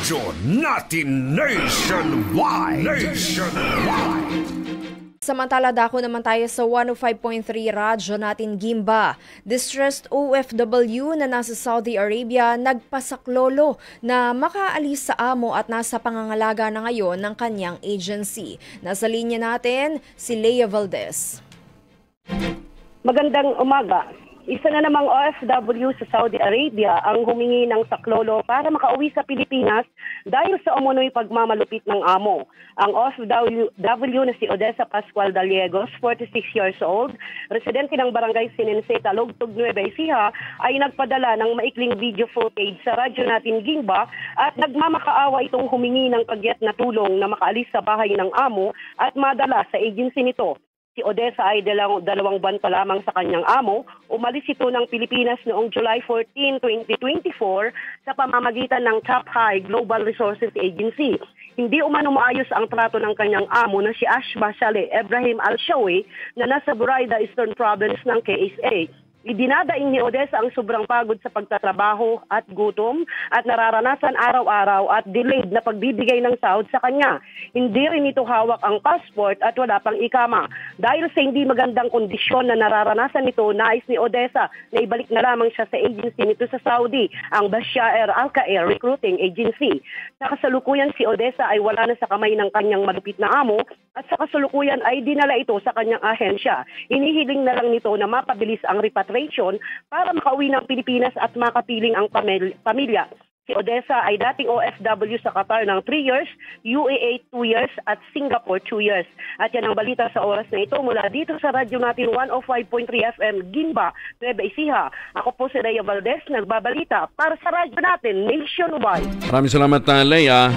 Radyo natin nationwide. Samantala, dako naman tayo sa 105.3 Radyo natin Gimba. Distressed OFW na nasa Saudi Arabia nagpasaklolo na makaalis sa amo at nasa pangangalaga na ngayon ng kanyang agency. Nasa linya natin si Leia Valdez. Magandang umaga. Isa na namang OFW sa Saudi Arabia ang humingi ng saklolo para makauwi sa Pilipinas dahil sa umunoy pagmamalupit ng amo. Ang OFW na si Odessa Pascual Daliegos, 46 years old, residente ng Barangay Sinense, Talugtog, Nueva Ecija, ay nagpadala ng maikling video footage sa radyo natin Gimba at nagmamakaawa itong humingi ng kagyat na tulong na makaalis sa bahay ng amo at madala sa agency nito. Si Odessa ay dalawang buwan pa lamang sa kanyang amo. Umalis ito ng Pilipinas noong July 14, 2024 sa pamamagitan ng Top High Global Resources Agency. Hindi umano maayos ang trato ng kanyang amo na si Ashba Saleh Ibrahim Al-Shawi na nasa Buraida, Eastern Province ng KSA. Idinadaing ni Odessa ang sobrang pagod sa pagtatrabaho at gutom at nararanasan araw-araw at delayed na pagbibigay ng sahod sa kanya. Hindi rin ito hawak ang passport at wala pang ikama. Dahil sa hindi magandang kondisyon na nararanasan nito, nais ni Odessa na ibalik na lamang siya sa agency nito sa Saudi, ang Bashar Al-Khair Recruiting Agency. Sa kasalukuyan, si Odessa ay wala na sa kamay ng kanyang malupit na amo at sa kasalukuyan ay dinala ito sa kanyang ahensya. Inihiling na lang nito na mapabilis ang repatriation para makauwi ng Pilipinas at makapiling ang pamilya. Si Odessa ay dating OFW sa Qatar ng 3 years, UAE 2 years at Singapore 2 years. At yan ang balita sa oras na ito mula dito sa radyo natin 105.3 FM Gimba, Nueva Ecija. Ako po si Leia Valdez, nagbabalita para sa radyo natin nationwide. Maraming salamat, Leia.